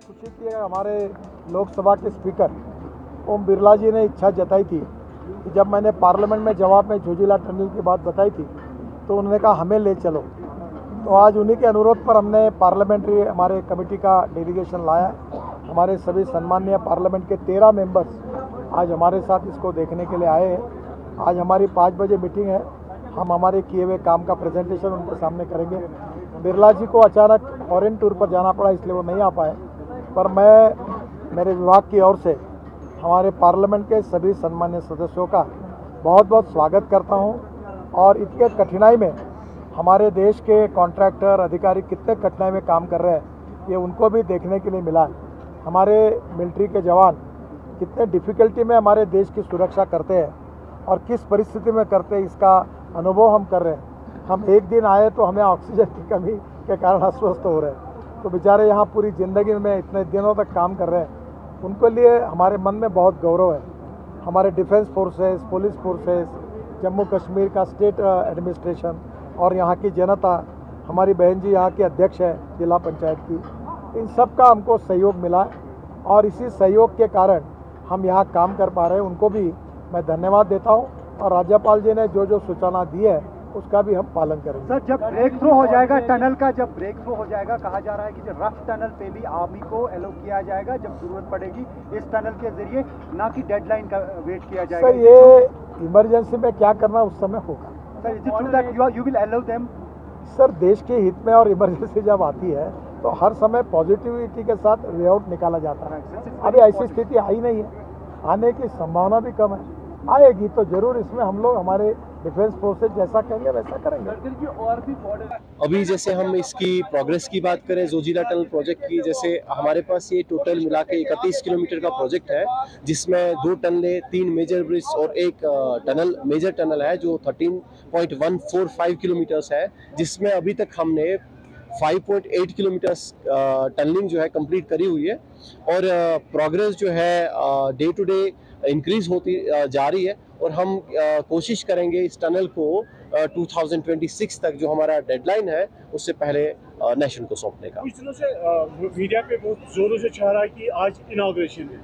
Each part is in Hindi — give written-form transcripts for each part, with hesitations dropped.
खुशी की है। हमारे लोकसभा के स्पीकर ओम बिरला जी ने इच्छा जताई थी कि जब मैंने पार्लियामेंट में जवाब में जोजिला टनल की बात बताई थी तो उन्होंने कहा हमें ले चलो। तो आज उन्हीं के अनुरोध पर हमने पार्लियामेंट्री हमारे कमेटी का डेलीगेशन लाया। हमारे सभी सम्माननीय पार्लियामेंट के 13 मेंबर्स आज हमारे साथ इसको देखने के लिए आए हैं। आज हमारी 5 बजे मीटिंग है। हम हमारे किए हुए काम का प्रेजेंटेशन उनके सामने करेंगे। बिरला जी को अचानक फॉरेन टूर पर जाना पड़ा, इसलिए वो नहीं आ पाए, पर मैं मेरे विभाग की ओर से हमारे पार्लियामेंट के सभी सम्मान्य सदस्यों का बहुत बहुत स्वागत करता हूं। और इतने कठिनाई में हमारे देश के कॉन्ट्रैक्टर अधिकारी कितने कठिनाई में काम कर रहे हैं, ये उनको भी देखने के लिए मिला। हमारे मिलिट्री के जवान कितने डिफ़िकल्टी में हमारे देश की सुरक्षा करते हैं और किस परिस्थिति में करते हैं, इसका अनुभव हम कर रहे हैं। हम एक दिन आए तो हमें ऑक्सीजन की कमी के कारण अस्वस्थ हो रहे हैं, तो बेचारे यहाँ पूरी ज़िंदगी में इतने दिनों तक काम कर रहे हैं। उनके लिए हमारे मन में बहुत गौरव है। हमारे defence forces, police forces, Jammu Kashmir का स्टेट एडमिनिस्ट्रेशन और यहाँ की जनता, हमारी बहन जी यहाँ की अध्यक्ष है जिला पंचायत की, इन सब का हमको सहयोग मिला और इसी सहयोग के कारण हम यहाँ काम कर पा रहे हैं। उनको भी मैं धन्यवाद देता हूँ और राज्यपाल जी ने जो जो सूचना दी है उसका भी हम पालन करेंगे। सर, जब ब्रेक थ्रू हो जाएगा टनल का, जब ब्रेक थ्रू हो जाएगा, कहा जा रहा है कि जो रफ टनल पे भी आर्मी को एलो किया जाएगा जब जरूरत पड़ेगी इस टनल के जरिए, ना कि डेडलाइन का वेट किया जाएगा। सर, ये इमरजेंसी में क्या करना उस समय होगा। Sir, is it true that you will allow them? Sir, देश के हित में और इमरजेंसी जब आती है तो हर समय पॉजिटिविटी के साथ वे आउट निकाला जाता है। अभी ऐसी स्थिति आई नहीं है, आने की संभावना भी कम है। आएगी तो जरूर इसमें हम लोग हमारे डिफेंस फोर्सेज जैसा कहेंगे वैसा करेंगे। और भी अभी जैसे हम इसकी प्रोग्रेस की बात करें जोजिला टनल प्रोजेक्ट की, जैसे हमारे पास ये टोटल मिला के 31 किलोमीटर का प्रोजेक्ट है, जिसमें 2 टनलें, 3 मेजर ब्रिज और एक टनल मेजर टनल है जो 13.145 किलोमीटर्स है, जिसमें अभी तक हमने 5.8 किलोमीटर टनलिंग जो है कंप्लीट करी हुई है। और प्रोग्रेस जो है डे टू डे इंक्रीज होती जा रही है और हम कोशिश करेंगे इस टनल को 2026 तक, जो हमारा डेडलाइन है, उससे पहले नेशन को सौंपने का। कुछ दिनों से मीडिया पे बहुत जोरों से छा रहा है कि आज इनॉग्रेशन है।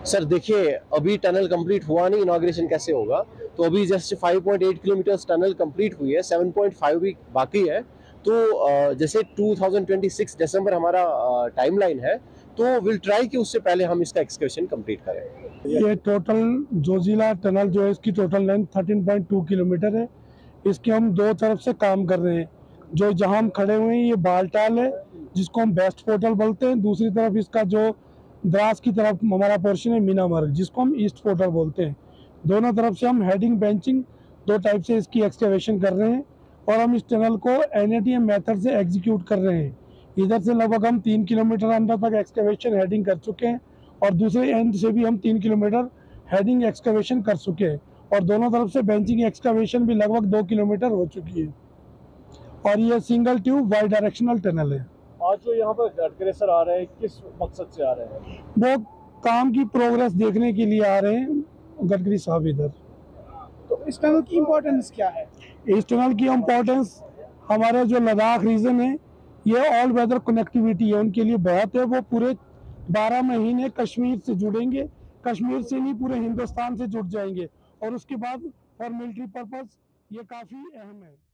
सर देखिए, अभी टनल कंप्लीट हुआ नहीं, इनॉग्रेशन कैसे होगा। तो अभी जस्ट 5.8 किलोमीटर टनल कंप्लीट हुई है, 7.5 भी बाकी है। तो जैसे 2026 दिसंबर हमारा टाइमलाइन है, तो विल ट्राई कि उससे पहले हम इसका एक्सकवेशन कंप्लीट करें। ये टोटल जोजिला टनल जो है इसकी टोटल लेंथ 13.2 किलोमीटर है। इसके हम 2 तरफ से काम कर रहे हैं। जो जहां हम खड़े हुए हैं ये बालटाल है, जिसको हम बेस्ट पोर्टल बोलते हैं। दूसरी तरफ इसका जो द्रास की तरफ हमारा पोर्शन है मीनामर्ग, जिसको हम ईस्ट पोर्टल बोलते हैं। दोनों तरफ से हम हेडिंग बेंचिंग 2 टाइप से इसकी एक्सकवेशन कर रहे हैं और हम इस टनल को NATM मेथड से एग्जीक्यूट कर रहे हैं। इधर से लगभग हम 3 किलोमीटर अंदर तक एक्सकवेशन हेडिंग कर चुके हैं और दूसरे एंड से भी हम 3 किलोमीटर हेडिंग एक्सकवेशन कर चुके हैं और दोनों तरफ से बेंचिंग एक्सकवेशन भी लगभग 2 किलोमीटर हो चुकी है। और ये single tube bidirectional tunnel है। आज जो यहाँ पर गडकरी सर आ रहे हैं, किस मकसद से आ रहे हैं? वो काम की प्रोग्रेस देखने के लिए आ रहे हैं गडकरी साहब इधर। तो इस टनल की इम्पोर्टेंस क्या है? इस टनल की इम्पोर्टेंस हमारे जो लद्दाख रीजन है, ये ऑल वेदर कनेक्टिविटी है उनके लिए बहुत है। वो पूरे 12 महीने कश्मीर से जुड़ेंगे, कश्मीर से नहीं पूरे हिंदुस्तान से जुड़ जाएंगे और उसके बाद फॉर मिलिट्री पर्पस ये काफ़ी अहम है।